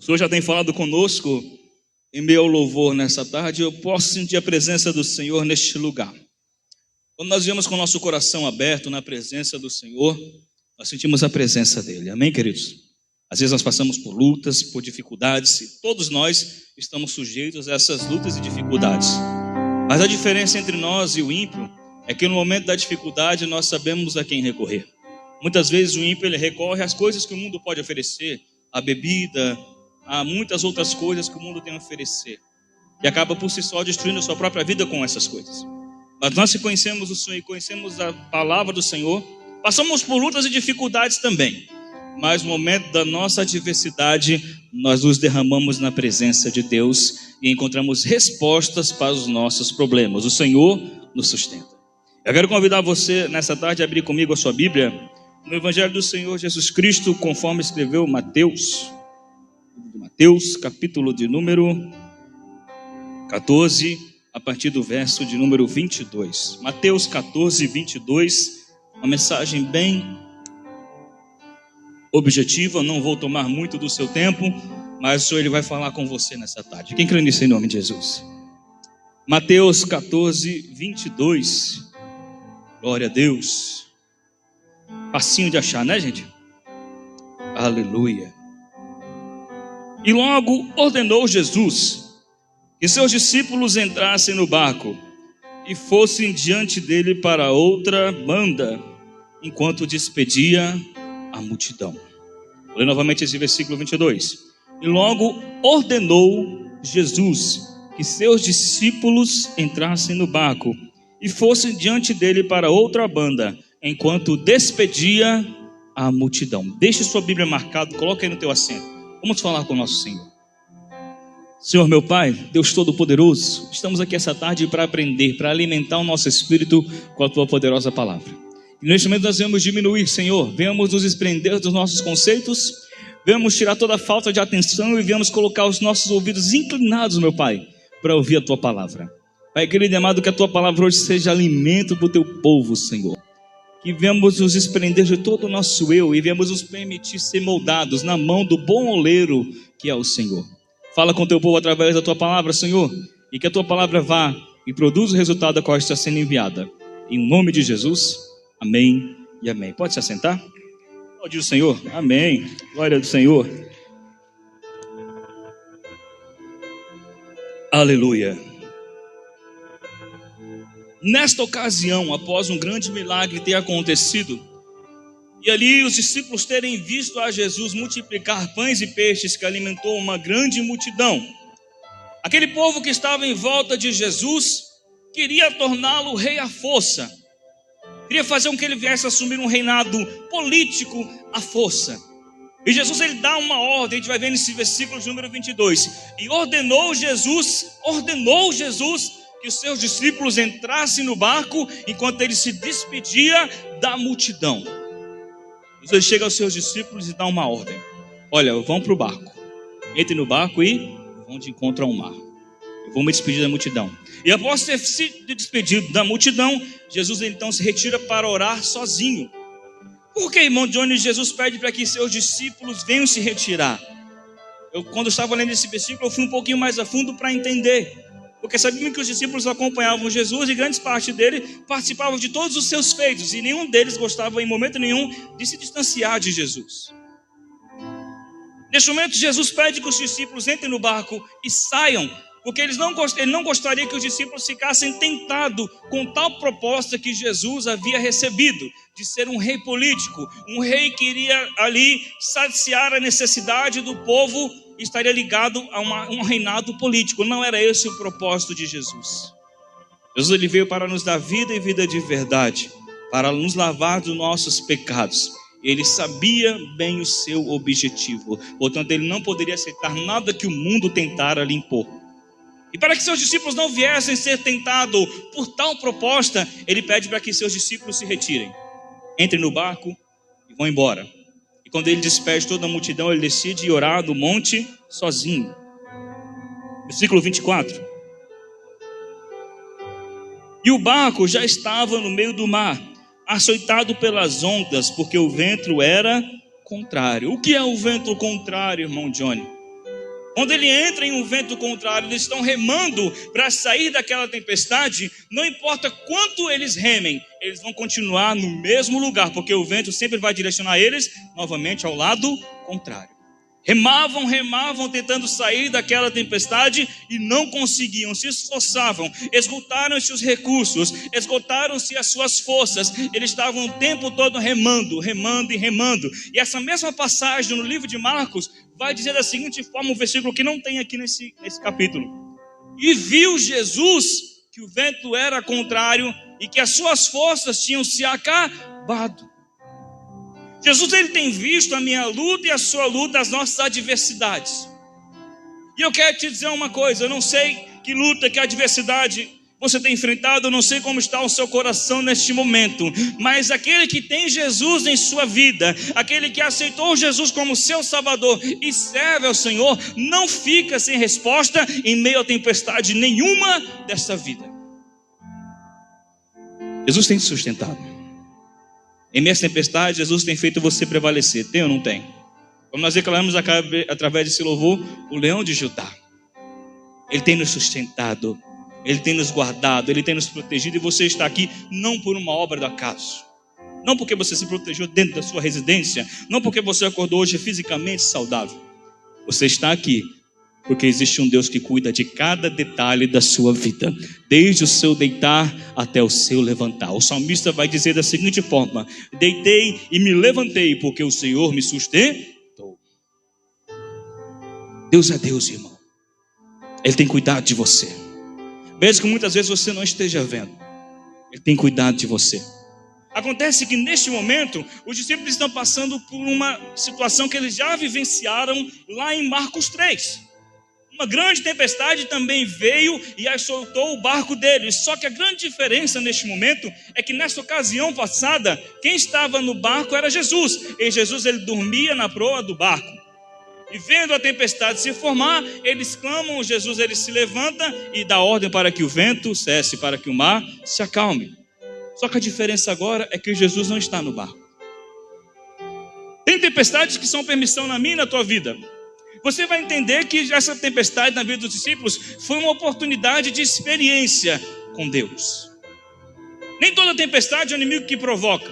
O Senhor já tem falado conosco em meio ao louvor nessa tarde. Eu posso sentir a presença do Senhor neste lugar. Quando nós viemos com o nosso coração aberto na presença do Senhor, nós sentimos a presença dEle. Amém, queridos? Às vezes nós passamos por lutas, por dificuldades, e todos nós estamos sujeitos a essas lutas e dificuldades. Mas a diferença entre nós e o ímpio é que no momento da dificuldade nós sabemos a quem recorrer. Muitas vezes o ímpio ele recorre às coisas que o mundo pode oferecer, à bebida, a muitas outras coisas que o mundo tem a oferecer, e acaba por si só destruindo a sua própria vida com essas coisas. Mas nós que conhecemos o Senhor e conhecemos a palavra do Senhor, passamos por lutas e dificuldades também, mas no momento da nossa adversidade, nós nos derramamos na presença de Deus e encontramos respostas para os nossos problemas. O Senhor nos sustenta. Eu quero convidar você nessa tarde a abrir comigo a sua Bíblia no Evangelho do Senhor Jesus Cristo, conforme escreveu Mateus, capítulo de número 14, a partir do verso de número 22. Mateus 14, 22, uma mensagem bem objetiva. Eu não vou tomar muito do seu tempo, mas o Senhor ele vai falar com você nessa tarde. Quem crê nisso em nome de Jesus? Mateus 14, 22. Glória a Deus. Facinho de achar, né, gente? Aleluia. E logo ordenou Jesus que seus discípulos entrassem no barco e fossem diante dele para outra banda, enquanto despedia a multidão. Vou ler novamente esse versículo 22. E logo ordenou Jesus que seus discípulos entrassem no barco e fossem diante dele para outra banda, enquanto despedia a multidão. Deixe sua Bíblia marcada, coloque aí no teu assento. Vamos falar com o nosso Senhor. Senhor meu Pai, Deus Todo-Poderoso, estamos aqui essa tarde para aprender, para alimentar o nosso espírito com a Tua poderosa palavra. E neste momento nós vamos diminuir, Senhor, venhamos nos desprender dos nossos conceitos, venhamos tirar toda a falta de atenção e venhamos colocar os nossos ouvidos inclinados, meu Pai, para ouvir a Tua palavra. Pai querido e amado, que a Tua palavra hoje seja alimento para o Teu povo, Senhor. Que venhamos nos desprender de todo o nosso eu e venhamos nos permitir ser moldados na mão do bom oleiro que é o Senhor. Fala com o teu povo através da tua palavra, Senhor, e que a tua palavra vá e produza o resultado a qual está sendo enviada. Em nome de Jesus, amém e amém. Pode se assentar? Aplaudir o Senhor, amém. Glória ao Senhor. Aleluia. Nesta ocasião, após um grande milagre ter acontecido, e ali os discípulos terem visto a Jesus multiplicar pães e peixes que alimentou uma grande multidão, aquele povo que estava em volta de Jesus queria torná-lo rei à força, queria fazer com que ele viesse a assumir um reinado político à força. E Jesus ele dá uma ordem, a gente vai ver nesse versículo de número 22, e ordenou Jesus que os seus discípulos entrassem no barco enquanto ele se despedia da multidão. Jesus chega aos seus discípulos e dá uma ordem: olha, vão para o barco, entrem no barco e vão de encontro ao mar. Eu vou me despedir da multidão. E após ter se despedido da multidão, Jesus então se retira para orar sozinho. Por que, irmão Johnny, Jesus pede para que seus discípulos venham se retirar? Quando eu estava lendo esse versículo, eu fui um pouquinho mais a fundo para entender. Porque sabiam que os discípulos acompanhavam Jesus e grande parte dele participavam de todos os seus feitos. E nenhum deles gostava em momento nenhum de se distanciar de Jesus. Neste momento Jesus pede que os discípulos entrem no barco e saiam. Porque ele não gostaria que os discípulos ficassem tentados com tal proposta que Jesus havia recebido. De ser um rei político. Um rei que iria ali saciar a necessidade do povo. Estaria ligado a um reinado político. Não era esse o propósito de Jesus. Jesus ele veio para nos dar vida e vida de verdade, para nos lavar dos nossos pecados. Ele sabia bem o seu objetivo, portanto ele não poderia aceitar nada que o mundo tentara lhe impor. E para que seus discípulos não viessem ser tentados por tal proposta, ele pede para que seus discípulos se retirem, entrem no barco e vão embora. E quando ele despede toda a multidão, ele decide orar do monte sozinho. Versículo 24. E o barco já estava no meio do mar, açoitado pelas ondas, porque o vento era contrário. O que é o vento contrário, irmão Johnny? Quando ele entra em um vento contrário, eles estão remando para sair daquela tempestade. Não importa quanto eles remem, eles vão continuar no mesmo lugar, porque o vento sempre vai direcionar eles novamente ao lado contrário. Remavam, tentando sair daquela tempestade e não conseguiam, se esforçavam, esgotaram-se os recursos, esgotaram-se as suas forças, eles estavam o tempo todo remando. E essa mesma passagem no livro de Marcos vai dizer da seguinte forma, um versículo que não tem aqui nesse capítulo: e viu Jesus que o vento era contrário e que as suas forças tinham se acabado. Jesus, ele tem visto a minha luta e a sua luta, as nossas adversidades. E eu quero te dizer uma coisa, eu não sei que luta, que adversidade você tem enfrentado, eu não sei como está o seu coração neste momento, mas aquele que tem Jesus em sua vida, aquele que aceitou Jesus como seu Salvador e serve ao Senhor, não fica sem resposta em meio a tempestade nenhuma desta vida. Jesus tem te sustentado. Em meio à tempestade, Jesus tem feito você prevalecer. Tem ou não tem? Como nós declaramos através desse louvor, o leão de Judá. Ele tem nos sustentado, ele tem nos guardado, ele tem nos protegido. E você está aqui não por uma obra do acaso, não porque você se protegeu dentro da sua residência, não porque você acordou hoje fisicamente saudável. Você está aqui porque existe um Deus que cuida de cada detalhe da sua vida, desde o seu deitar até o seu levantar. O salmista vai dizer da seguinte forma: deitei e me levantei, porque o Senhor me sustentou. Deus é Deus, irmão. Ele tem cuidado de você. Mesmo que muitas vezes você não esteja vendo, Ele tem cuidado de você. Acontece que neste momento, os discípulos estão passando por uma situação que eles já vivenciaram lá em Marcos 3. Uma grande tempestade também veio e assoltou o barco deles. Só que a grande diferença neste momento é que nessa ocasião passada, quem estava no barco era Jesus. E Jesus, ele dormia na proa do barco. E vendo a tempestade se formar, eles clamam, Jesus, ele se levanta e dá ordem para que o vento cesse, para que o mar se acalme. Só que a diferença agora é que Jesus não está no barco. Tem tempestades que são permissão na minha e na tua vida. Você vai entender que essa tempestade na vida dos discípulos foi uma oportunidade de experiência com Deus. Nem toda tempestade é o inimigo que provoca.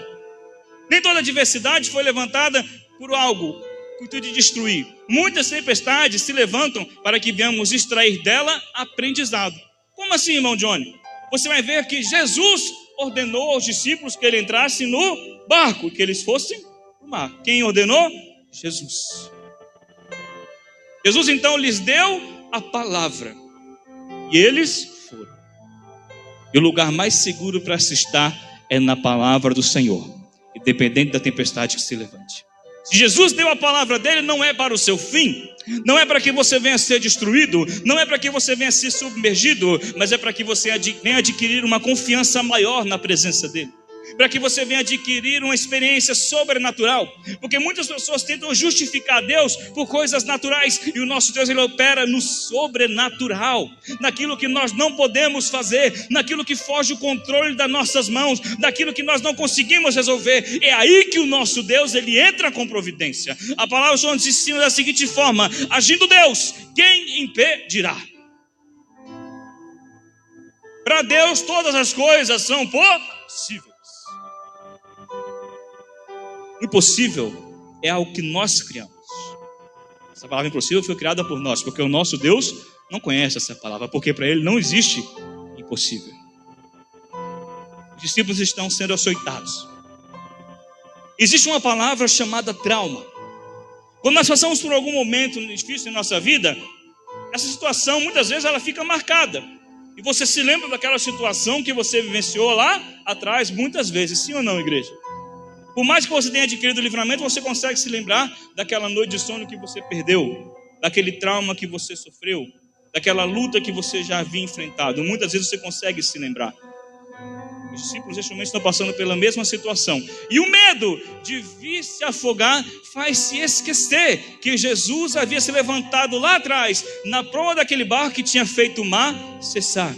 Nem toda adversidade foi levantada por algo, com o intuito de destruir. Muitas tempestades se levantam para que venhamos extrair dela aprendizado. Como assim, irmão Johnny? Você vai ver que Jesus ordenou aos discípulos que ele entrasse no barco, que eles fossem no mar. Quem ordenou? Jesus. Jesus então lhes deu a palavra e eles foram. E o lugar mais seguro para se estar é na palavra do Senhor, independente da tempestade que se levante. Se Jesus deu a palavra dele, não é para o seu fim, não é para que você venha ser destruído, não é para que você venha ser submergido, mas é para que você venha adquirir uma confiança maior na presença dele, para que você venha adquirir uma experiência sobrenatural. Porque muitas pessoas tentam justificar Deus por coisas naturais, e o nosso Deus, ele opera no sobrenatural, naquilo que nós não podemos fazer, naquilo que foge o controle das nossas mãos, daquilo que nós não conseguimos resolver. É aí que o nosso Deus, ele entra com providência. A palavra do Senhor nos ensina da seguinte forma: agindo Deus, quem impedirá? Para Deus todas as coisas são possíveis. O impossível é algo que nós criamos. Essa palavra impossível foi criada por nós, porque o nosso Deus não conhece essa palavra, porque para ele não existe impossível. Os discípulos estão sendo açoitados. Existe uma palavra chamada trauma. Quando nós passamos por algum momento difícil em nossa vida, essa situação muitas vezes ela fica marcada. E você se lembra daquela situação que você vivenciou lá atrás muitas vezes, sim ou não, igreja? Por mais que você tenha adquirido o livramento, você consegue se lembrar daquela noite de sono que você perdeu, daquele trauma que você sofreu, daquela luta que você já havia enfrentado. Muitas vezes você consegue se lembrar. Os discípulos neste momento estão passando pela mesma situação. E o medo de vir se afogar faz se esquecer que Jesus havia se levantado lá atrás, na proa daquele barco que tinha feito o mar cessar.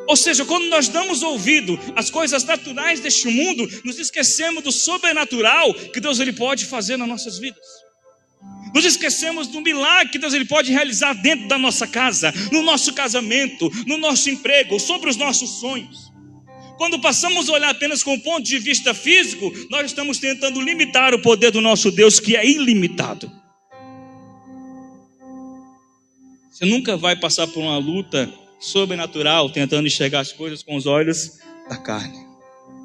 Ou seja, quando nós damos ouvido às coisas naturais deste mundo, nos esquecemos do sobrenatural que Deus ele pode fazer nas nossas vidas. Nos esquecemos do milagre que Deus ele pode realizar dentro da nossa casa, no nosso casamento, no nosso emprego, sobre os nossos sonhos. Quando passamos a olhar apenas com o ponto de vista físico, nós estamos tentando limitar o poder do nosso Deus, que é ilimitado. Você nunca vai passar por uma luta sobrenatural, tentando enxergar as coisas com os olhos da carne,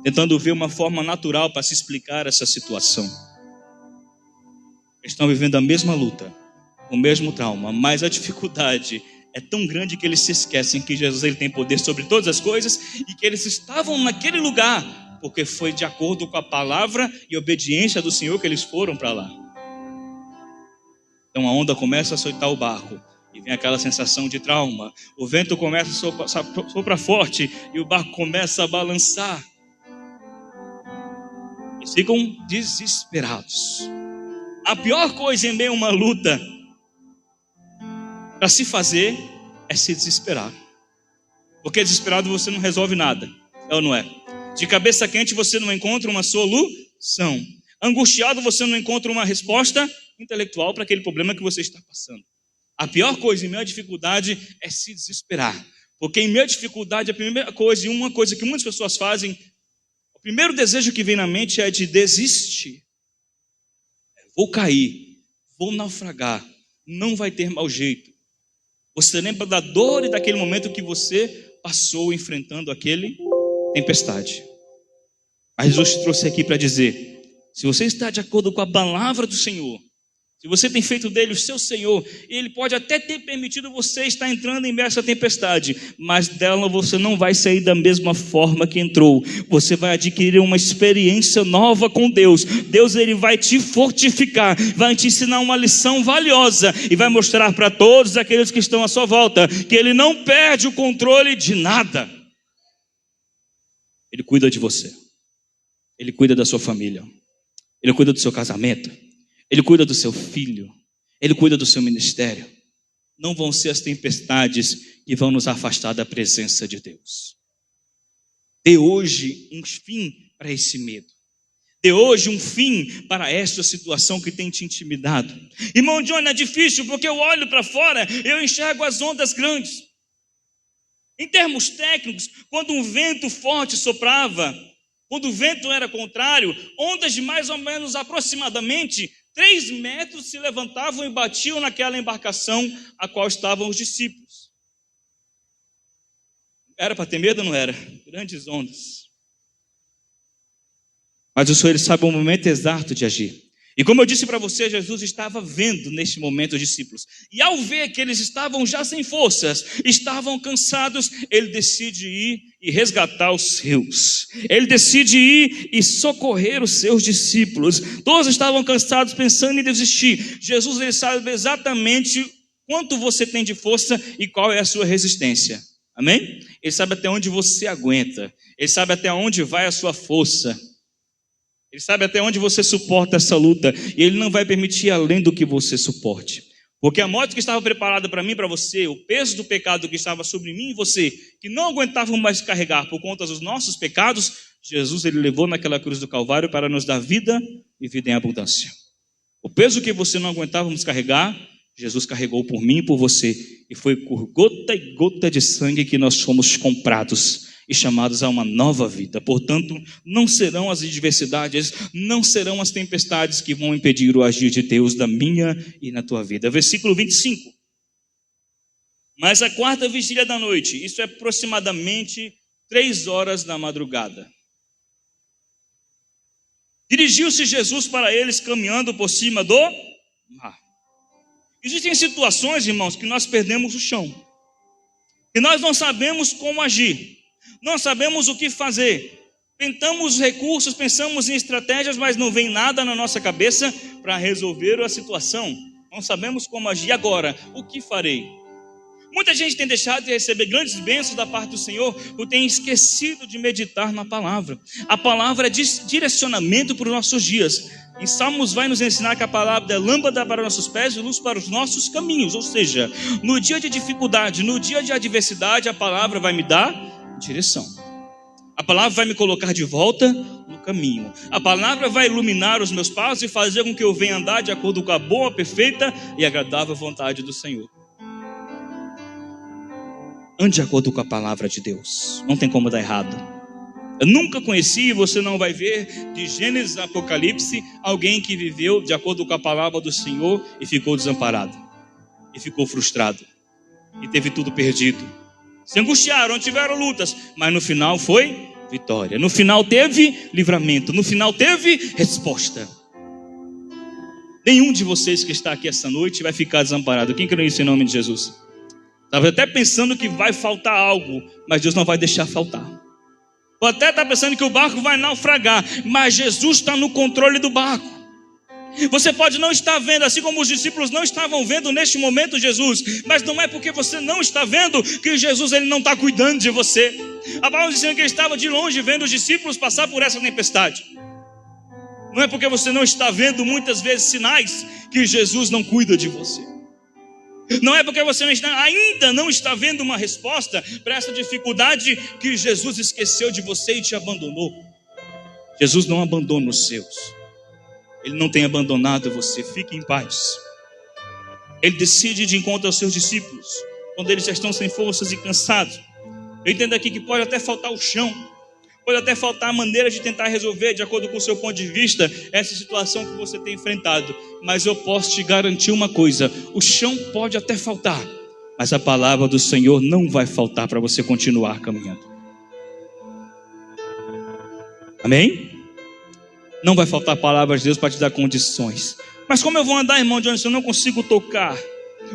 tentando ver uma forma natural para se explicar essa situação. Estão vivendo a mesma luta, o mesmo trauma, mas a dificuldade é tão grande que eles se esquecem que Jesus ele tem poder sobre todas as coisas e que eles estavam naquele lugar porque foi de acordo com a palavra e obediência do Senhor que eles foram para lá. Então a onda começa a açoitar o barco e vem aquela sensação de trauma. O vento começa a soprar forte e o barco começa a balançar. Eles ficam desesperados. A pior coisa em meio a uma luta para se fazer é se desesperar. Porque desesperado você não resolve nada, é ou não é? De cabeça quente você não encontra uma solução. Angustiado você não encontra uma resposta intelectual para aquele problema que você está passando. A pior coisa em meio à dificuldade é se desesperar. Porque em meio à dificuldade a primeira coisa, e uma coisa que muitas pessoas fazem, o primeiro desejo que vem na mente é de desistir. Vou cair, vou naufragar, não vai ter mau jeito. Você lembra da dor e daquele momento que você passou enfrentando aquele tempestade. Mas Jesus te trouxe aqui para dizer, se você está de acordo com a palavra do Senhor, se você tem feito dele o seu Senhor, ele pode até ter permitido você estar entrando em meio a essa tempestade, mas dela você não vai sair da mesma forma que entrou. Você vai adquirir uma experiência nova com Deus. Deus ele vai te fortificar, vai te ensinar uma lição valiosa e vai mostrar para todos aqueles que estão à sua volta que ele não perde o controle de nada. Ele cuida de você. Ele cuida da sua família. Ele cuida do seu casamento. Ele cuida do seu filho, ele cuida do seu ministério. Não vão ser as tempestades que vão nos afastar da presença de Deus. Dê hoje um fim para esse medo. Dê hoje um fim para esta situação que tem te intimidado. Irmão John, é difícil porque eu olho para fora, eu enxergo as ondas grandes. Em termos técnicos, quando um vento forte soprava, quando o vento era contrário, ondas de mais ou menos aproximadamente 3 metros se levantavam e batiam naquela embarcação a qual estavam os discípulos. Era para ter medo ou não era? Grandes ondas. Mas o Senhor ele sabe o momento exato de agir. E como eu disse para você, Jesus estava vendo neste momento os discípulos. E ao ver que eles estavam já sem forças, estavam cansados, ele decide ir e resgatar os seus. Ele decide ir e socorrer os seus discípulos. Todos estavam cansados, pensando em desistir. Jesus ele sabe exatamente quanto você tem de força e qual é a sua resistência. Amém? Ele sabe até onde você aguenta. Ele sabe até onde vai a sua força. Ele sabe até onde você suporta essa luta. E ele não vai permitir além do que você suporte. Porque a morte que estava preparada para mim e para você, o peso do pecado que estava sobre mim e você, que não aguentavam mais carregar por conta dos nossos pecados, Jesus ele levou naquela cruz do Calvário para nos dar vida e vida em abundância. O peso que você não aguentávamos carregar, Jesus carregou por mim e por você. E foi por gota e gota de sangue que nós fomos comprados e chamados a uma nova vida. Portanto, não serão as adversidades, não serão as tempestades que vão impedir o agir de Deus na minha e na tua vida. Versículo 25. Mas a 4ª vigília da noite, isso é aproximadamente 3 horas da madrugada, dirigiu-se Jesus para eles caminhando por cima do mar. Existem situações, irmãos, que nós perdemos o chão, e nós não sabemos como agir. Não sabemos o que fazer. Tentamos recursos, pensamos em estratégias, mas não vem nada na nossa cabeça para resolver a situação. Não sabemos como agir. Agora, o que farei? Muita gente tem deixado de receber grandes bênçãos da parte do Senhor ou tem esquecido de meditar na palavra. A palavra é direcionamento para os nossos dias. Em Salmos vai nos ensinar que a palavra é lâmpada para nossos pés e luz para os nossos caminhos. Ou seja, no dia de dificuldade, no dia de adversidade, a palavra vai me dar direção. A A palavra vai me colocar de volta no caminho. A palavra vai iluminar os meus passos e fazer com que eu venha andar de acordo com a boa, perfeita e agradável vontade do Senhor. Ande de acordo com a palavra de Deus. Não tem como dar errado. Eu nunca conheci, e você não vai ver, de Gênesis a Apocalipse, alguém que viveu de acordo com a palavra do Senhor e ficou desamparado. E ficou frustrado. E teve tudo perdido. Se angustiaram, tiveram lutas, mas no final foi vitória. No final teve livramento. No final teve resposta. Nenhum de vocês que está aqui essa noite vai ficar desamparado. Quem crê nisso em nome de Jesus? Estava até pensando que vai faltar algo, mas Deus não vai deixar faltar. Ou até está pensando que o barco vai naufragar, mas Jesus está no controle do barco. Você pode não estar vendo, assim como os discípulos não estavam vendo neste momento Jesus, mas não é porque você não está vendo que Jesus ele não está cuidando de você. A palavra dizendo que ele estava de longe vendo os discípulos passar por essa tempestade. Não é porque você não está vendo muitas vezes sinais que Jesus não cuida de você. Não é porque você ainda não está vendo uma resposta para essa dificuldade que Jesus esqueceu de você e te abandonou. Jesus não abandona os seus. Ele não tem abandonado você. Fique em paz. Ele decide de encontro aos seus discípulos quando eles já estão sem forças e cansados. Eu entendo aqui que pode até faltar o chão, pode até faltar a maneira de tentar resolver, de acordo com o seu ponto de vista, essa situação que você tem enfrentado. Mas eu posso te garantir uma coisa: o chão pode até faltar, mas a palavra do Senhor não vai faltar para você continuar caminhando. Amém? Não vai faltar a palavra de Deus para te dar condições. Mas como eu vou andar, irmão, de onde eu não consigo tocar?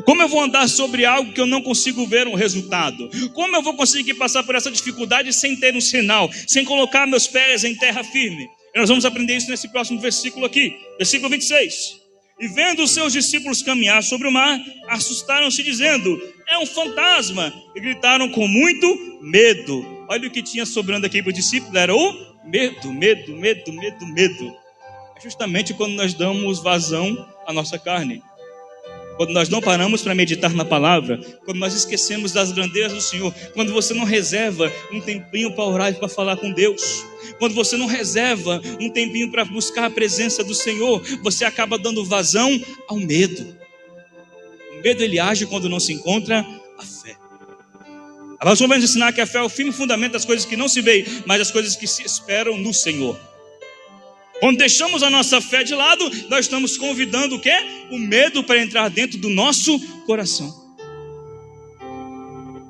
Como eu vou andar sobre algo que eu não consigo ver um resultado? Como eu vou conseguir passar por essa dificuldade sem ter um sinal, sem colocar meus pés em terra firme? E nós vamos aprender isso nesse próximo versículo aqui, versículo 26. E vendo os seus discípulos caminhar sobre o mar, assustaram-se dizendo: é um fantasma! E gritaram com muito medo. Olha o que tinha sobrando aqui para o discípulo, era o medo, medo, medo, medo, medo. É justamente quando nós damos vazão à nossa carne. Quando nós não paramos para meditar na palavra, quando nós esquecemos das grandezas do Senhor, quando você não reserva um tempinho para orar e para falar com Deus, quando você não reserva um tempinho para buscar a presença do Senhor, você acaba dando vazão ao medo. O medo ele age quando não se encontra a fé. A palavra vai nos ensinar que a fé é o firme fundamento das coisas que não se veem, mas das coisas que se esperam no Senhor. Quando deixamos a nossa fé de lado, nós estamos convidando o quê? O medo para entrar dentro do nosso coração.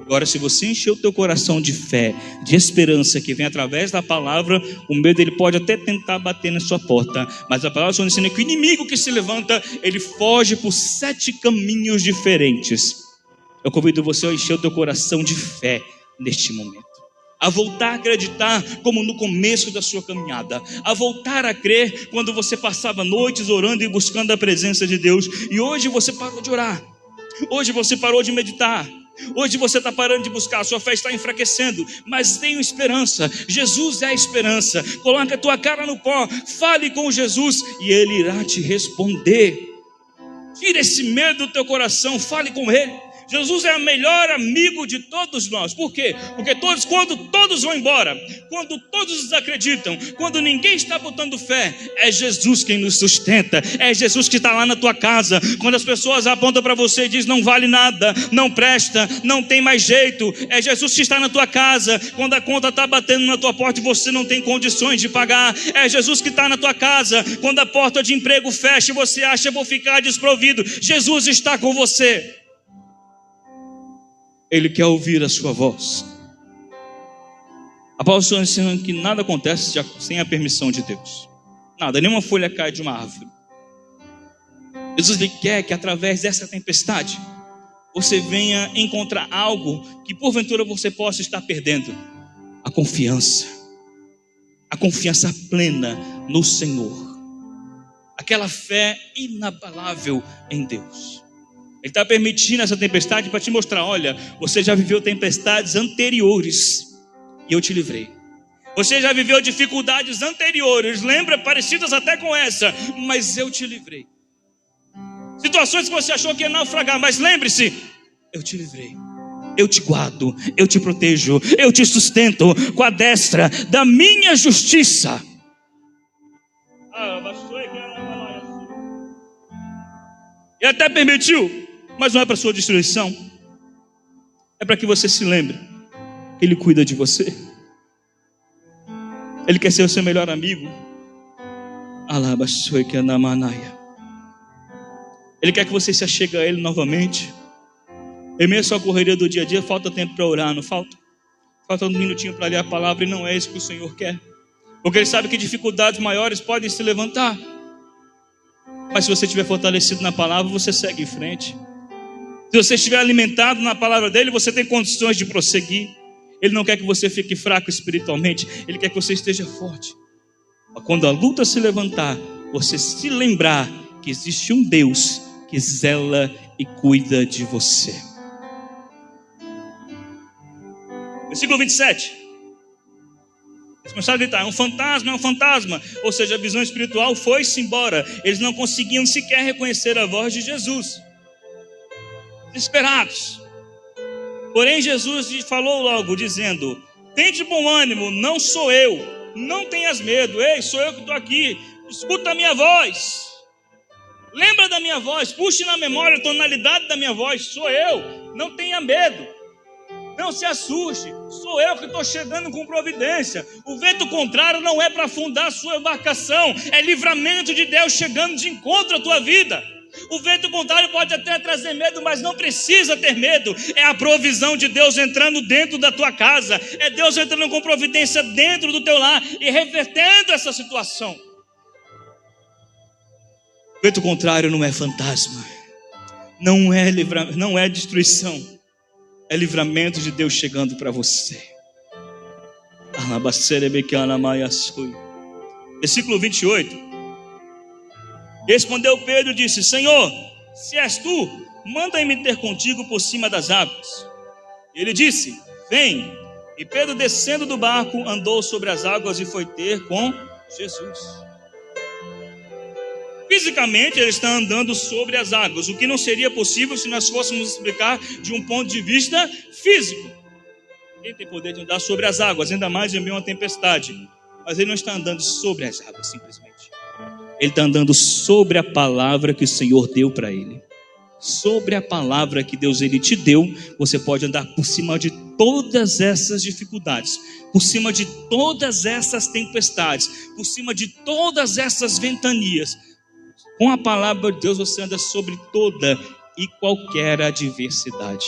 Agora, se você encher o teu coração de fé, de esperança que vem através da palavra, o medo ele pode até tentar bater na sua porta, mas a palavra nos ensina que o inimigo que se levanta, ele foge por 7 caminhos diferentes. Eu convido você a encher o teu coração de fé neste momento. A voltar a acreditar como no começo da sua caminhada. A voltar a crer quando você passava noites orando e buscando a presença de Deus. E hoje você parou de orar. Hoje você parou de meditar. Hoje você está parando de buscar. A sua fé está enfraquecendo. Mas tenha esperança. Jesus é a esperança. Coloque a tua cara no pó. Fale com Jesus e Ele irá te responder. Tira esse medo do teu coração. Fale com Ele. Jesus é o melhor amigo de todos nós. Por quê? Porque quando todos vão embora, quando todos desacreditam, quando ninguém está botando fé, é Jesus quem nos sustenta. É Jesus que está lá na tua casa. Quando as pessoas apontam para você e dizem: não vale nada, não presta, não tem mais jeito, é Jesus que está na tua casa. Quando a conta está batendo na tua porta e você não tem condições de pagar, é Jesus que está na tua casa. Quando a porta de emprego fecha e você acha: vou ficar desprovido, Jesus está com você. Ele quer ouvir a sua voz. A palavra está ensinando que nada acontece sem a permissão de Deus. Nada, nenhuma folha cai de uma árvore. Jesus ele quer que através dessa tempestade você venha encontrar algo que porventura você possa estar perdendo. A confiança plena no Senhor. Aquela fé inabalável em Deus. Ele está permitindo essa tempestade para te mostrar: olha, você já viveu tempestades anteriores e eu te livrei. Você já viveu dificuldades anteriores, lembra, parecidas até com essa, mas eu te livrei. Situações que você achou que ia naufragar, mas lembre-se, eu te livrei. eu te guardo, eu te protejo, eu te sustento com a destra da minha justiça. E até permitiu, mas não é para sua destruição, é para que você se lembre que Ele cuida de você. Ele quer ser o seu melhor amigo. Ele quer que você se achegue a Ele novamente. Em meio à sua correria do dia a dia, falta tempo para orar, não falta? Falta um minutinho para ler a palavra, e não é isso que o Senhor quer. Porque Ele sabe que dificuldades maiores podem se levantar. Mas se você estiver fortalecido na palavra, você segue em frente. Se você estiver alimentado na palavra dEle, você tem condições de prosseguir. Ele não quer que você fique fraco espiritualmente, Ele quer que você esteja forte. Quando a luta se levantar, você se lembrar que existe um Deus que zela e cuida de você. Versículo 27. Eles começaram a gritar: é um fantasma, é um fantasma. Ou seja, a visão espiritual foi-se embora. Eles não conseguiam sequer reconhecer a voz de Jesus. Desesperados. Porém Jesus falou logo, dizendo: tem de bom ânimo, não sou eu, não tenhas medo. Ei, sou eu que estou aqui, escuta a minha voz, lembra da minha voz, puxe na memória a tonalidade da minha voz. Sou eu, não tenha medo, não se assuste, sou eu que estou chegando com providência. O vento contrário não é para afundar a sua embarcação, é livramento de Deus chegando de encontro à tua vida. O vento contrário pode até trazer medo, mas não precisa ter medo. É a provisão de Deus entrando dentro da tua casa. É Deus entrando com providência dentro do teu lar e revertendo essa situação. O vento contrário não é fantasma, não é destruição, é livramento de Deus chegando para você. Versículo 28. Respondeu Pedro e disse: Senhor, se és tu, manda-me ter contigo por cima das águas. Ele disse: vem. E Pedro, descendo do barco, andou sobre as águas e foi ter com Jesus. Fisicamente ele está andando sobre as águas, o que não seria possível se nós fôssemos explicar de um ponto de vista físico. Quem tem poder de andar sobre as águas, ainda mais em meio a uma tempestade? Mas ele não está andando sobre as águas simplesmente. Ele está andando sobre a palavra que o Senhor deu para ele. Sobre a palavra que Deus ele te deu, você pode andar por cima de todas essas dificuldades, por cima de todas essas tempestades, por cima de todas essas ventanias. Com a palavra de Deus você anda sobre toda e qualquer adversidade.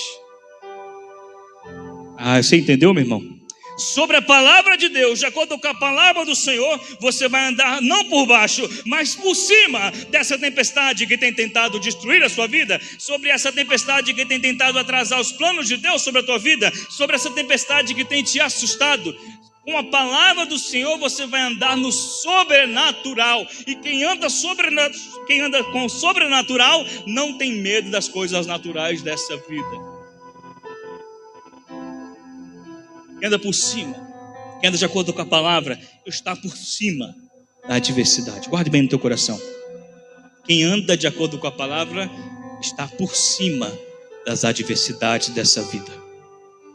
Você entendeu, meu irmão? Sobre a palavra de Deus, de acordo com a palavra do Senhor, você vai andar não por baixo, mas por cima dessa tempestade que tem tentado destruir a sua vida, sobre essa tempestade que tem tentado atrasar os planos de Deus sobre a tua vida, sobre essa tempestade que tem te assustado. Com a palavra do Senhor você vai andar no sobrenatural. E quem anda com o sobrenatural não tem medo das coisas naturais dessa vida. Quem anda por cima, quem anda de acordo com a palavra, está por cima da adversidade. Guarde bem no teu coração. Quem anda de acordo com a palavra está por cima das adversidades dessa vida.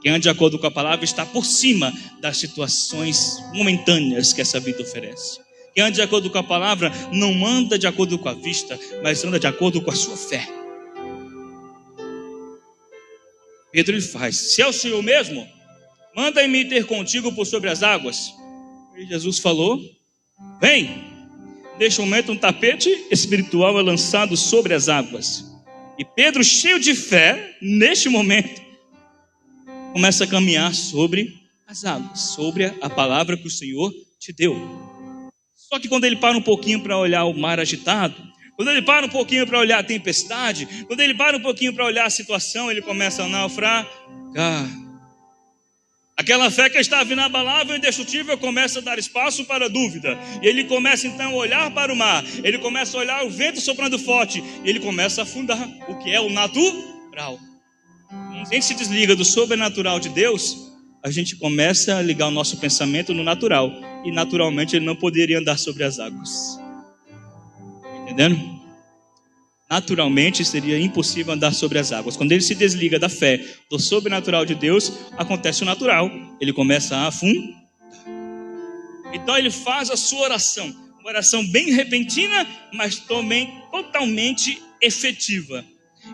Quem anda de acordo com a palavra está por cima das situações momentâneas que essa vida oferece. Quem anda de acordo com a palavra não anda de acordo com a vista, mas anda de acordo com a sua fé. Pedro ele faz: se é o Senhor mesmo, manda-me ter contigo por sobre as águas. E Jesus falou: vem. Neste momento um tapete espiritual é lançado sobre as águas. E Pedro, cheio de fé, neste momento, começa a caminhar sobre as águas, sobre a palavra que o Senhor te deu. Só que quando ele para um pouquinho para olhar o mar agitado, quando ele para um pouquinho para olhar a tempestade, quando ele para um pouquinho para olhar a situação, ele começa a naufragar. Aquela fé que estava inabalável e indestrutível começa a dar espaço para a dúvida. E ele começa então a olhar para o mar. Ele começa a olhar o vento soprando forte. E ele começa a afundar, o que é o natural. A gente se desliga do sobrenatural de Deus, a gente começa a ligar o nosso pensamento no natural. E naturalmente ele não poderia andar sobre as águas. Entendendo? naturalmente seria impossível andar sobre as águas. Quando ele se desliga da fé, do sobrenatural de Deus, acontece o natural. Ele começa a afundar. Então ele faz a sua oração. Uma oração bem repentina, mas também totalmente efetiva.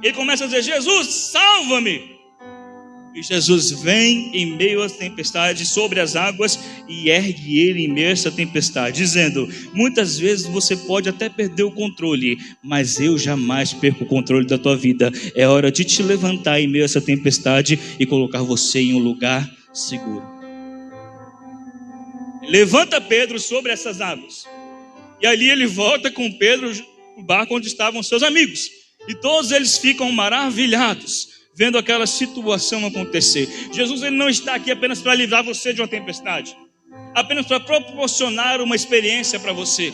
Ele começa a dizer: Jesus, salva-me! E Jesus vem em meio à tempestade, sobre as águas, e ergue ele em meio a essa tempestade, dizendo: muitas vezes você pode até perder o controle, mas eu jamais perco o controle da tua vida. É hora de te levantar em meio a essa tempestade e colocar você em um lugar seguro. Levanta Pedro sobre essas águas, e ali ele volta com Pedro no barco onde estavam seus amigos, e todos eles ficam maravilhados vendo aquela situação acontecer. Jesus, ele não está aqui apenas para livrar você de uma tempestade, apenas para proporcionar uma experiência para você.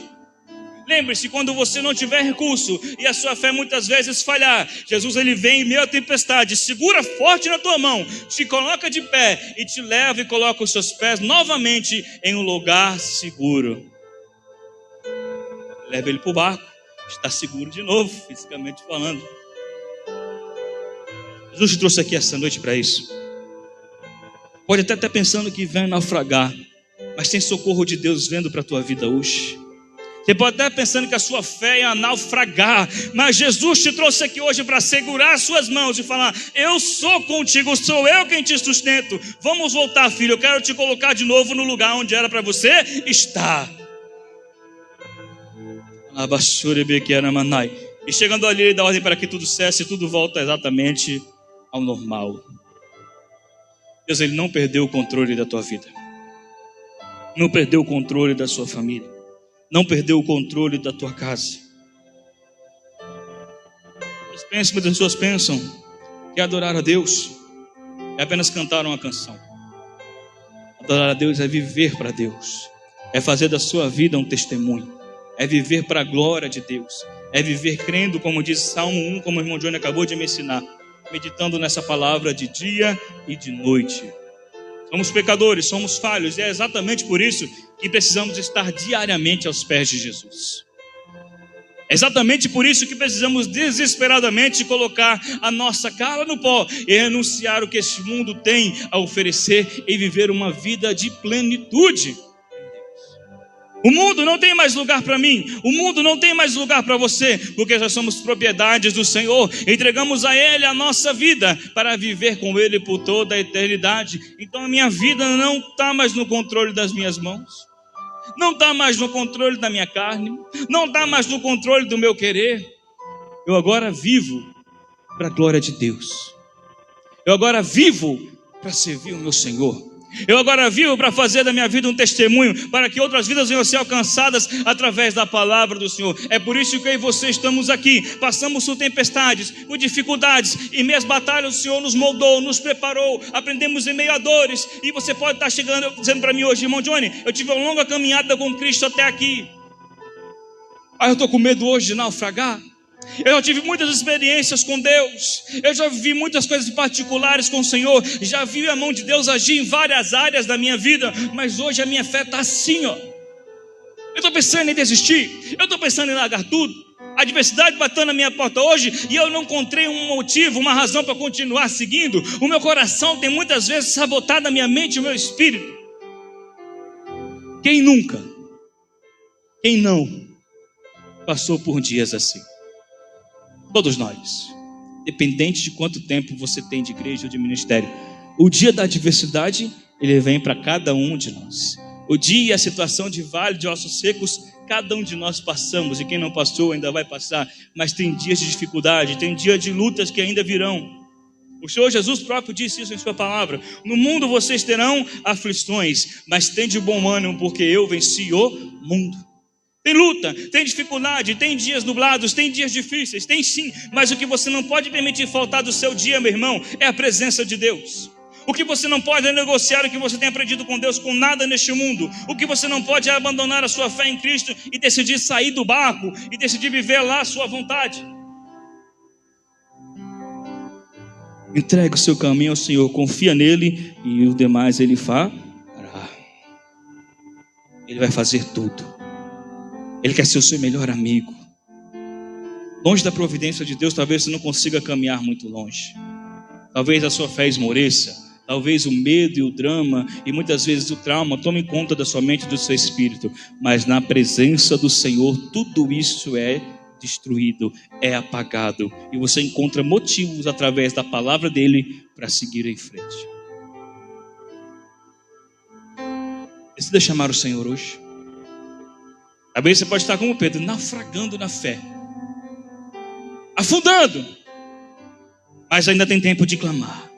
Lembre-se, quando você não tiver recurso e a sua fé muitas vezes falhar, Jesus, ele vem em meio à tempestade, segura forte na tua mão, te coloca de pé e te leva e coloca os seus pés novamente em um lugar seguro. Leva ele para o barco, está seguro de novo, fisicamente falando. Jesus te trouxe aqui essa noite para isso. Pode até estar pensando que vai naufragar, mas tem socorro de Deus vendo para a tua vida hoje. Você pode estar pensando que a sua fé é naufragar, mas Jesus te trouxe aqui hoje para segurar as suas mãos e falar: eu sou contigo, sou eu quem te sustento. Vamos voltar, filho, eu quero te colocar de novo no lugar onde era para você estar. E chegando ali, ele dá ordem para que tudo cesse e tudo volta exatamente ao normal. Deus, ele não perdeu o controle da tua vida, não perdeu o controle da sua família, não perdeu o controle da tua casa. Muitas pessoas pensam que adorar a Deus é apenas cantar uma canção. Adorar a Deus é viver para Deus, é fazer da sua vida um testemunho, é viver para a glória de Deus, é viver crendo, como diz Salmo 1, como o irmão Johnny acabou de me ensinar, meditando nessa palavra de dia e de noite. Somos pecadores, somos falhos, e é exatamente por isso que precisamos estar diariamente aos pés de Jesus. É exatamente por isso que precisamos desesperadamente colocar a nossa cara no pó e renunciar o que este mundo tem a oferecer e viver uma vida de plenitude. O mundo não tem mais lugar para mim, o mundo não tem mais lugar para você, porque já somos propriedades do Senhor, entregamos a Ele a nossa vida para viver com Ele por toda a eternidade. Então a minha vida não está mais no controle das minhas mãos, não está mais no controle da minha carne, não está mais no controle do meu querer. Eu agora vivo para a glória de Deus, eu agora vivo para servir o meu Senhor. Eu agora vivo para fazer da minha vida um testemunho, para que outras vidas venham a ser alcançadas através da palavra do Senhor. É por isso que eu e você estamos aqui. Passamos por tempestades, por dificuldades, em meias batalhas o Senhor nos moldou, nos preparou, aprendemos em meio a dores. E você pode estar chegando, dizendo para mim hoje: irmão Johnny, eu tive uma longa caminhada com Cristo até aqui, eu estou com medo hoje de naufragar. Eu já tive muitas experiências com Deus, eu já vi muitas coisas particulares com o Senhor, já vi a mão de Deus agir em várias áreas da minha vida, mas hoje a minha fé está assim, ó. Eu estou pensando em desistir, eu estou pensando em largar tudo. A adversidade bateu na minha porta hoje e eu não encontrei um motivo, uma razão para continuar seguindo. O meu coração tem muitas vezes sabotado a minha mente e o meu espírito. Quem nunca, quem não passou por dias assim? Todos nós, independente de quanto tempo você tem de igreja ou de ministério, o dia da adversidade, ele vem para cada um de nós. O dia e a situação de vale de ossos secos, cada um de nós passamos, e quem não passou ainda vai passar, mas tem dias de dificuldade, tem dias de lutas que ainda virão. O Senhor Jesus próprio disse isso em sua palavra: no mundo vocês terão aflições, mas tende bom ânimo, porque eu venci o mundo. Tem luta, tem dificuldade, tem dias nublados, tem dias difíceis, tem sim, mas o que você não pode permitir faltar do seu dia, meu irmão, é a presença de Deus. O que você não pode é negociar o que você tem aprendido com Deus com nada neste mundo. O que você não pode é abandonar a sua fé em Cristo e decidir sair do barco e decidir viver lá a sua vontade. Entregue o seu caminho ao Senhor, confia nele e o demais ele fará. Ele vai fazer tudo. Ele quer ser o seu melhor amigo. Longe da providência de Deus, talvez você não consiga caminhar muito longe. Talvez a sua fé esmoreça. Talvez o medo e o drama e muitas vezes o trauma tomem conta da sua mente e do seu espírito. Mas na presença do Senhor, tudo isso é destruído, é apagado. E você encontra motivos através da palavra dele para seguir em frente. Decida chamar o Senhor hoje. Talvez você pode estar como Pedro, naufragando na fé, afundando, mas ainda tem tempo de clamar.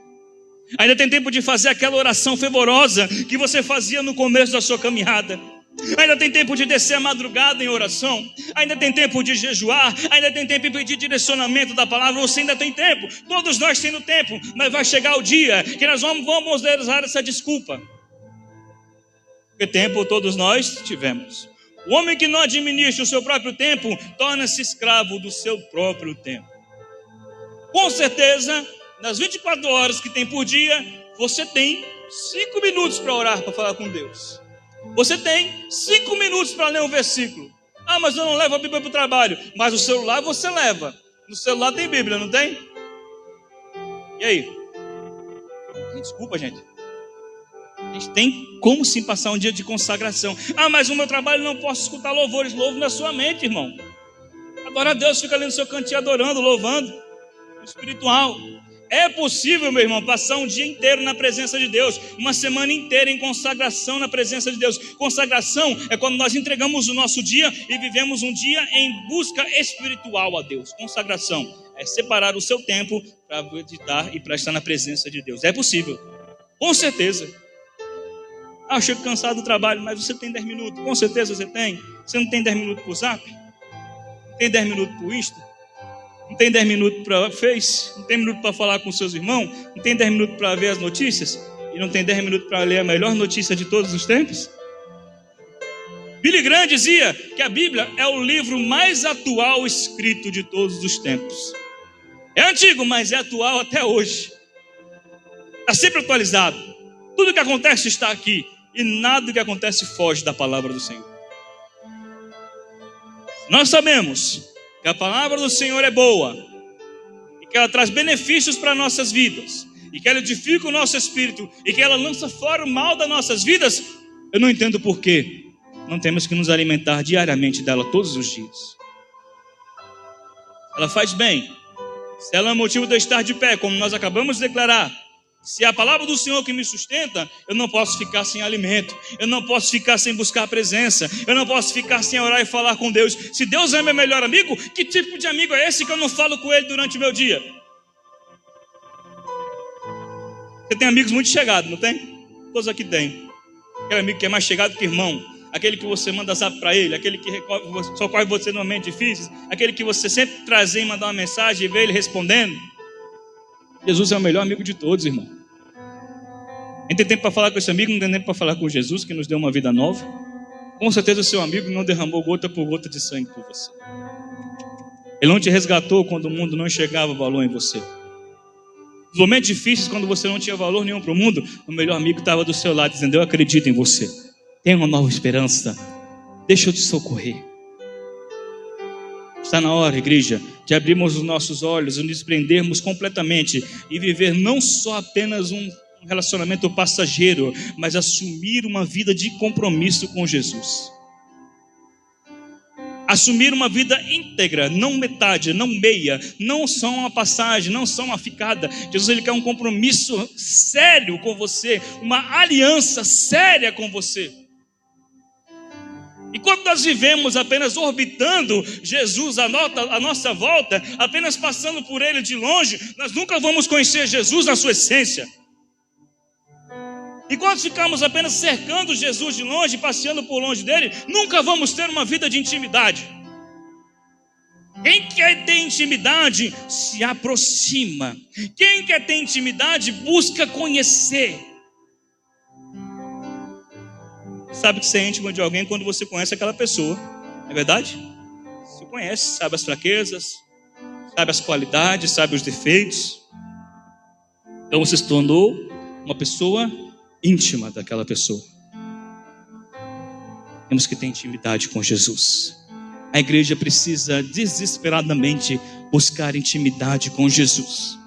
Ainda tem tempo de fazer aquela oração fervorosa que você fazia no começo da sua caminhada. Ainda tem tempo de descer a madrugada em oração. Ainda tem tempo de jejuar. Ainda tem tempo de pedir direcionamento da palavra. Você ainda tem tempo. Todos nós temos tempo. Mas vai chegar o dia que nós vamos usar essa desculpa. Porque tempo todos nós tivemos. O homem que não administra o seu próprio tempo torna-se escravo do seu próprio tempo. Com certeza, nas 24 horas que tem por dia, você tem 5 minutos para orar, para falar com Deus. Você tem 5 minutos para ler um versículo. Ah, mas eu não levo a Bíblia para o trabalho. Mas o celular você leva. No celular tem Bíblia, não tem? E aí? Desculpa, gente. A gente tem como sim passar um dia de consagração. Ah, mas no meu trabalho não posso escutar louvores. Louve na sua mente, irmão. Adora a Deus, fica ali no seu cantinho adorando, louvando. Espiritual. É possível, meu irmão, passar um dia inteiro na presença de Deus, uma semana inteira em consagração na presença de Deus. Consagração é quando nós entregamos o nosso dia e vivemos um dia em busca espiritual a Deus. Consagração é separar o seu tempo para meditar e para estar na presença de Deus. É possível, com certeza. Ah, eu chego cansado do trabalho, mas você tem 10 minutos. Com certeza você tem. Você não tem 10 minutos para o Zap? Não tem 10 minutos para o Insta? Não tem 10 minutos para Face? Não tem minuto para falar com seus irmãos? Não tem 10 minutos para ver as notícias? E não tem 10 minutos para ler a melhor notícia de todos os tempos? Billy Graham dizia que a Bíblia é o livro mais atual escrito de todos os tempos. É antigo, mas é atual até hoje. Está sempre atualizado. Tudo que acontece está aqui. E nada que acontece foge da palavra do Senhor. Nós sabemos que a palavra do Senhor é boa, e que ela traz benefícios para nossas vidas, e que ela edifica o nosso espírito, e que ela lança fora o mal das nossas vidas. Eu não entendo por quê não temos que nos alimentar diariamente dela todos os dias. Ela faz bem, se ela é motivo de eu estar de pé, como nós acabamos de declarar. Se é a palavra do Senhor que me sustenta, eu não posso ficar sem alimento, eu não posso ficar sem buscar a presença, eu não posso ficar sem orar e falar com Deus. Se Deus é meu melhor amigo, que tipo de amigo é esse que eu não falo com ele durante o meu dia? Você tem amigos muito chegados, não tem? Todos aqui têm. Aquele amigo que é mais chegado que irmão, aquele que você manda zap para ele, aquele que socorre você no momento difícil, aquele que você sempre traz e mandar uma mensagem e vê ele respondendo. Jesus é o melhor amigo de todos, irmão. A gente tem tempo para falar com esse amigo, não tem tempo para falar com Jesus, que nos deu uma vida nova. Com certeza o seu amigo não derramou gota por gota de sangue por você. Ele não te resgatou quando o mundo não enxergava valor em você. Nos momentos difíceis, quando você não tinha valor nenhum para o mundo, o melhor amigo estava do seu lado, dizendo: eu acredito em você. Tem uma nova esperança. Deixa eu te socorrer. Está na hora, igreja, de abrirmos os nossos olhos e nos prendermos completamente e viver não só apenas um relacionamento passageiro, mas assumir uma vida de compromisso com Jesus. Assumir uma vida íntegra, não metade, não meia, não só uma passagem, não só uma ficada. Jesus, ele quer um compromisso sério com você, uma aliança séria com você. E quando nós vivemos apenas orbitando Jesus à nossa volta, apenas passando por ele de longe, nós nunca vamos conhecer Jesus na sua essência. E quando ficamos apenas cercando Jesus de longe, passeando por longe dele, nunca vamos ter uma vida de intimidade. Quem quer ter intimidade, se aproxima. Quem quer ter intimidade, busca conhecer. Sabe que você é íntimo de alguém quando você conhece aquela pessoa, não é verdade? Você conhece, sabe as fraquezas, sabe as qualidades, sabe os defeitos. Então você se tornou uma pessoa íntima daquela pessoa. Temos que ter intimidade com Jesus. A igreja precisa desesperadamente buscar intimidade com Jesus.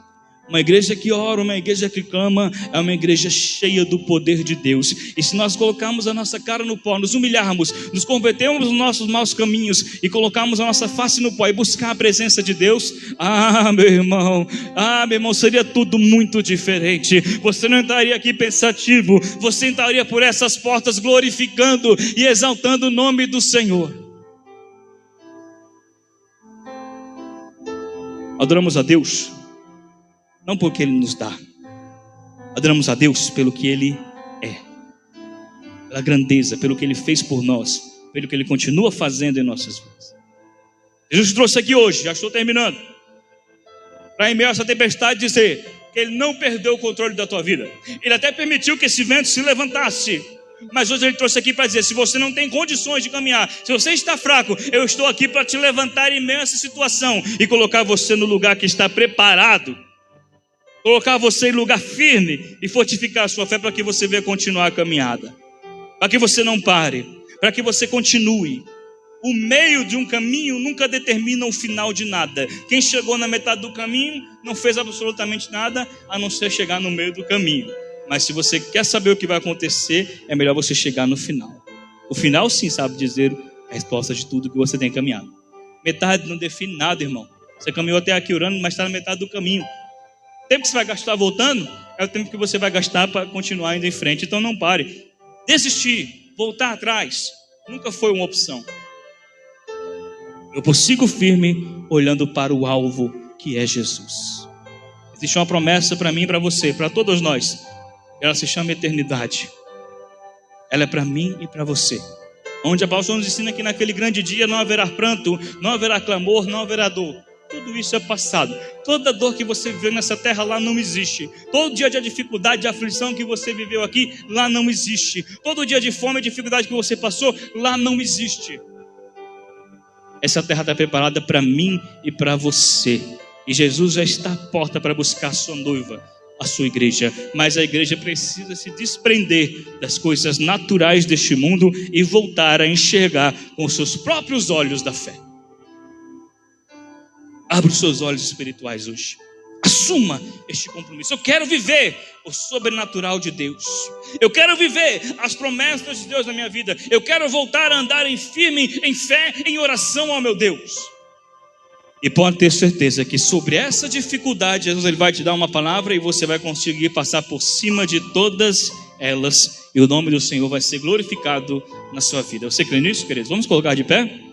Uma igreja que ora, uma igreja que clama, é uma igreja cheia do poder de Deus. E se nós colocarmos a nossa cara no pó, nos humilharmos, nos convertermos nos nossos maus caminhos e colocarmos a nossa face no pó e buscar a presença de Deus, meu irmão, seria tudo muito diferente. Você não estaria aqui pensativo, você entraria por essas portas glorificando e exaltando o nome do Senhor. Adoramos a Deus não porque Ele nos dá, adoramos a Deus pelo que Ele é, pela grandeza, pelo que Ele fez por nós, pelo que Ele continua fazendo em nossas vidas. Jesus trouxe aqui hoje, já estou terminando, para em meio a essa tempestade dizer que Ele não perdeu o controle da tua vida. Ele até permitiu que esse vento se levantasse, mas hoje Ele trouxe aqui para dizer: se você não tem condições de caminhar, se você está fraco, eu estou aqui para te levantar em meio a essa situação e colocar você no lugar que está preparado, colocar você em lugar firme e fortificar a sua fé para que você venha continuar a caminhada, para que você não pare, para que você continue. O meio de um caminho nunca determina o final de nada. Quem chegou na metade do caminho não fez absolutamente nada a não ser chegar no meio do caminho. Mas se você quer saber o que vai acontecer, é melhor você chegar no final. O final sim sabe dizer a resposta de tudo que você tem caminhado. Metade não define nada, irmão. Você caminhou até aqui orando, mas está na metade do caminho. O tempo que você vai gastar voltando é o tempo que você vai gastar para continuar indo em frente. Então não pare. Desistir, voltar atrás, nunca foi uma opção. Eu prossigo firme olhando para o alvo que é Jesus. Existe uma promessa para mim e para você, para todos nós. Ela se chama eternidade. Ela é para mim e para você. Onde a palavra nos ensina que naquele grande dia não haverá pranto, não haverá clamor, não haverá dor. Tudo isso é passado. Toda dor que você viveu nessa terra lá não existe. Todo dia de dificuldade, de aflição que você viveu aqui, lá não existe. Todo dia de fome e dificuldade que você passou, lá não existe. Essa terra está preparada para mim e para você. E Jesus já está à porta para buscar a sua noiva, a sua igreja. Mas a igreja precisa se desprender das coisas naturais deste mundo e voltar a enxergar com os seus próprios olhos da fé. Abra os seus olhos espirituais hoje. Assuma este compromisso. Eu quero viver o sobrenatural de Deus. Eu quero viver as promessas de Deus na minha vida. Eu quero voltar a andar em firme, em fé, em oração ao meu Deus. E pode ter certeza que sobre essa dificuldade, Jesus ele vai te dar uma palavra e você vai conseguir passar por cima de todas elas. E o nome do Senhor vai ser glorificado na sua vida. Você crê nisso, queridos? Vamos colocar de pé?